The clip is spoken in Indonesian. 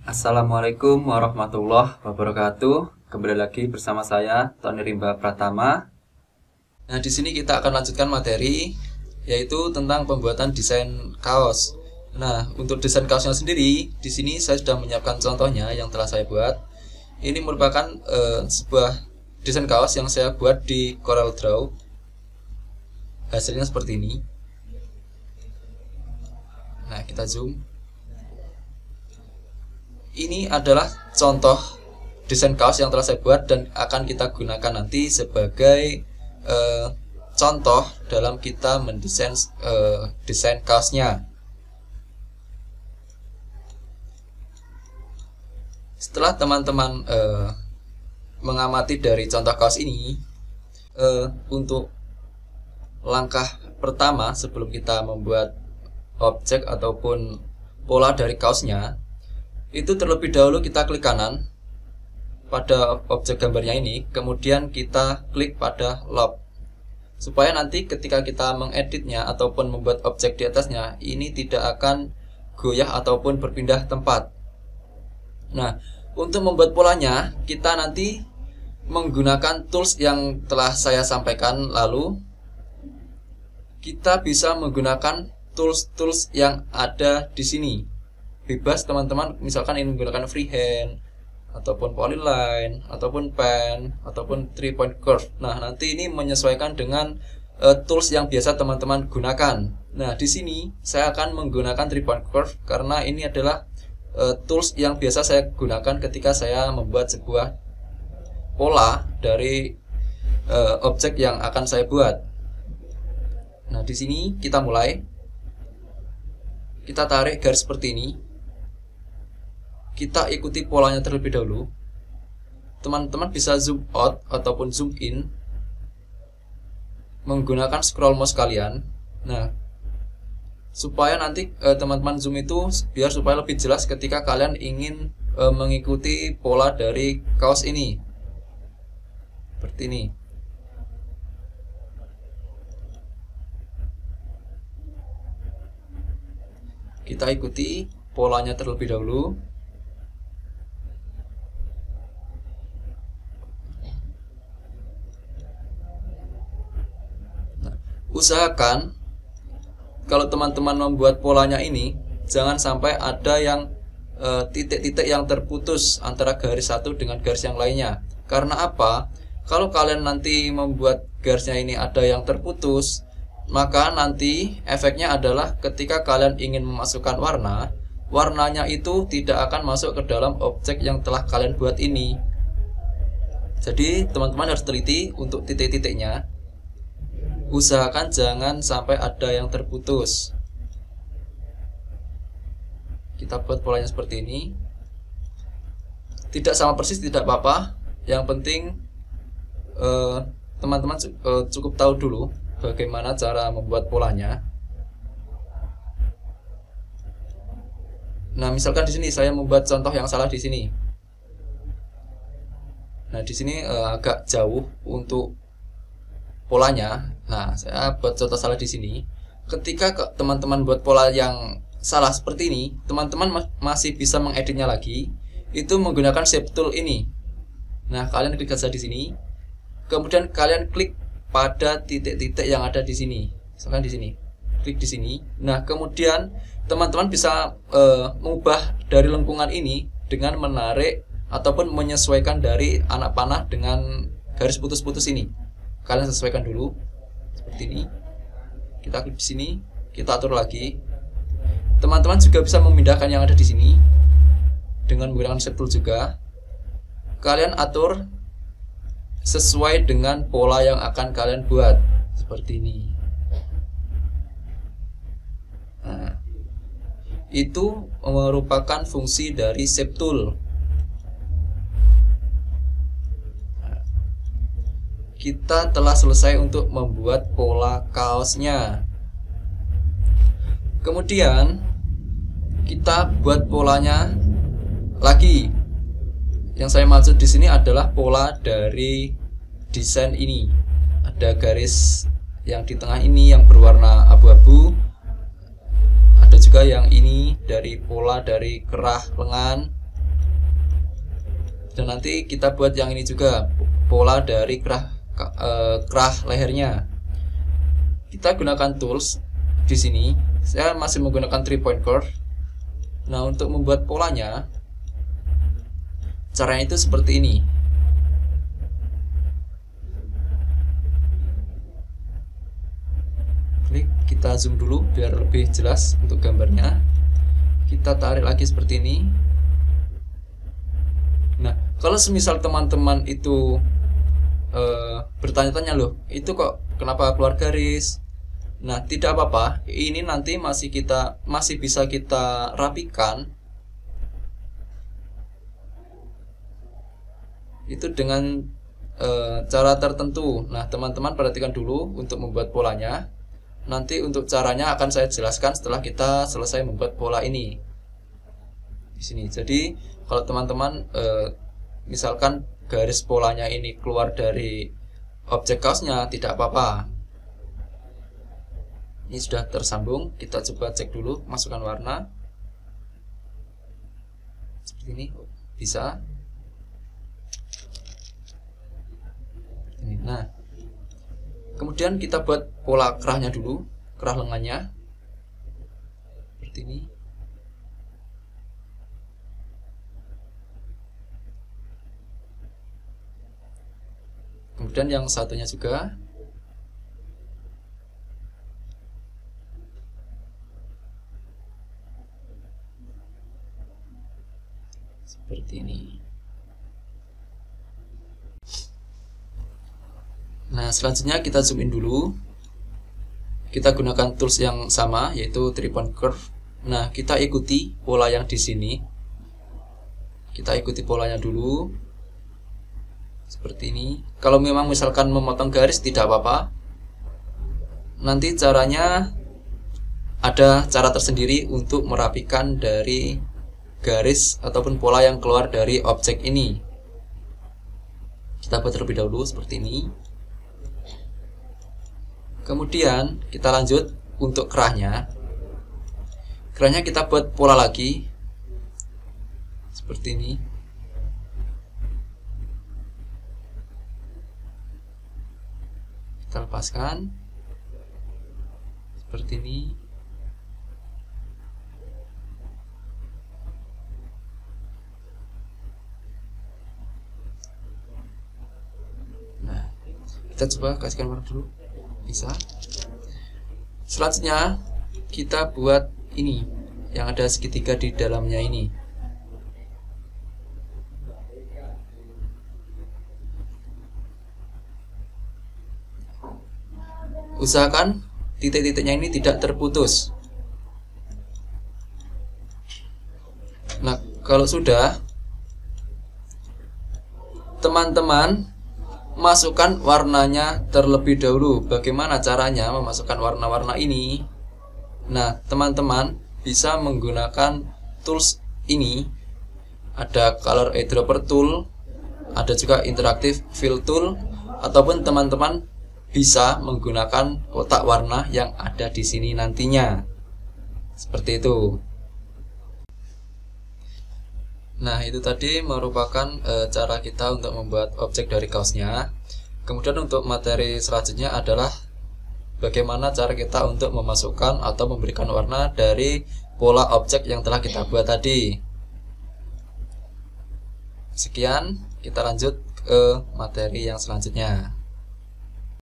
Assalamualaikum warahmatullahi wabarakatuh. Kembali lagi bersama saya Tony Rimba Pratama. Nah, di sini kita akan lanjutkan materi yaitu tentang pembuatan desain kaos. Nah, untuk desain kaosnya sendiri, di sini saya sudah menyiapkan contohnya yang telah saya buat. Ini merupakan sebuah desain kaos yang saya buat di Corel Draw. Hasilnya seperti ini. Nah, kita zoom. Ini adalah contoh desain kaos yang telah saya buat dan akan kita gunakan nanti sebagai contoh dalam kita mendesain desain kaosnya. Setelah teman-teman mengamati dari contoh kaos ini, untuk langkah pertama sebelum kita membuat objek ataupun pola dari kaosnya, itu terlebih dahulu kita klik kanan pada objek gambarnya ini, kemudian kita klik pada loop, supaya nanti ketika kita mengeditnya ataupun membuat objek di atasnya, ini tidak akan goyah ataupun berpindah tempat. Nah, untuk membuat polanya, kita nanti menggunakan tools yang telah saya sampaikan lalu. Kita bisa menggunakan tools yang ada di sini. Bebas teman-teman, misalkan ingin menggunakan freehand ataupun polyline ataupun pen ataupun 3-point curve. Nah, nanti ini menyesuaikan dengan tools yang biasa teman-teman gunakan. Nah, di sini saya akan menggunakan 3-point curve karena ini adalah tools yang biasa saya gunakan ketika saya membuat sebuah pola dari objek yang akan saya buat. Nah, di sini kita mulai. Kita tarik garis seperti ini. Kita ikuti polanya terlebih dahulu. Teman-teman bisa zoom out ataupun zoom in menggunakan scroll mouse kalian. Nah, supaya nanti teman-teman zoom itu biar supaya lebih jelas ketika kalian ingin mengikuti pola dari kaos ini. Seperti ini. Kita ikuti polanya terlebih dahulu. Usahakan kalau teman-teman membuat polanya ini jangan sampai ada yang titik-titik yang terputus antara garis satu dengan garis yang lainnya. Karena apa? Kalau kalian nanti membuat garisnya ini ada yang terputus, maka nanti efeknya adalah ketika kalian ingin memasukkan warna, warnanya itu tidak akan masuk ke dalam objek yang telah kalian buat ini. Jadi teman-teman harus teliti untuk titik-titiknya. Usahakan jangan sampai ada yang terputus. Kita buat polanya seperti ini. Tidak sama persis tidak apa-apa. Yang penting teman-teman cukup tahu dulu bagaimana cara membuat polanya. Nah, misalkan di sini saya membuat contoh yang salah di sini. Nah, di sini agak jauh untuk polanya. Nah, saya buat contoh salah di sini. Ketika teman-teman buat pola yang salah seperti ini, teman-teman masih bisa mengeditnya lagi. Itu menggunakan shape tool ini. Nah, kalian klik saja di sini. Kemudian kalian klik pada titik-titik yang ada di sini. Misalkan di sini. Klik di sini. Nah, kemudian teman-teman bisa mengubah dari lengkungan ini dengan menarik ataupun menyesuaikan dari anak panah dengan garis putus-putus ini. Kalian sesuaikan dulu seperti ini. Kita klik di sini, kita atur lagi. Teman-teman juga bisa memindahkan yang ada di sini dengan menggunakan shape tool juga. Kalian atur sesuai dengan pola yang akan kalian buat seperti ini. Nah, itu merupakan fungsi dari shape tool. Kita telah selesai untuk membuat pola kaosnya. Kemudian kita buat polanya lagi. Yang saya maksud di sini adalah pola dari desain ini. Ada garis yang di tengah ini yang berwarna abu-abu. Ada juga yang ini dari pola dari kerah lengan. Dan nanti kita buat yang ini juga, pola dari kerah lehernya. Kita gunakan tools di sini. Saya masih menggunakan 3-point curve. Nah, untuk membuat polanya, caranya itu seperti ini. Klik, kita zoom dulu biar lebih jelas untuk gambarnya. Kita tarik lagi seperti ini. Nah, kalau semisal teman-teman itu bertanya-tanya, loh, itu kok kenapa keluar garis? Nah, tidak apa-apa. Ini nanti masih bisa kita rapikan. Itu dengan cara tertentu. Nah, teman-teman perhatikan dulu untuk membuat polanya. Nanti untuk caranya akan saya jelaskan setelah kita selesai membuat pola ini. Di sini. Jadi, kalau teman-teman misalkan garis polanya ini keluar dari objek kaosnya, tidak apa-apa. Ini sudah tersambung. Kita coba cek dulu, masukkan warna. Seperti ini, bisa. Nah, kemudian kita buat pola kerahnya dulu, kerah lengannya seperti ini. Kemudian yang satunya juga. Seperti ini. Nah, selanjutnya kita zoom in dulu. Kita gunakan tools yang sama, yaitu 3-point curve. Nah, kita ikuti pola yang di sini. Kita ikuti polanya dulu. Seperti ini. Kalau memang misalkan memotong garis, tidak apa-apa. Nanti caranya ada cara tersendiri untuk merapikan dari garis ataupun pola yang keluar dari objek ini. Kita buat terlebih dahulu seperti ini. Kemudian kita lanjut untuk kerahnya. Kerahnya kita buat pola lagi seperti ini. Kita lepaskan seperti ini. Nah, kita coba kasihkan warna dulu. Bisa. Selanjutnya kita buat ini yang ada segitiga di dalamnya ini. Usahakan titik-titiknya ini tidak terputus. Nah, kalau sudah, teman-teman masukkan warnanya terlebih dahulu. Bagaimana caranya memasukkan warna-warna ini? Nah, teman-teman bisa menggunakan tools ini. Ada color eyedropper tool, ada juga interactive fill tool, ataupun teman-teman bisa menggunakan kotak warna yang ada di sini nantinya. Seperti itu. Nah, itu tadi merupakan cara kita untuk membuat objek dari kaosnya. Kemudian untuk materi selanjutnya adalah bagaimana cara kita untuk memasukkan atau memberikan warna dari pola objek yang telah kita buat tadi. Sekian, kita lanjut ke materi yang selanjutnya.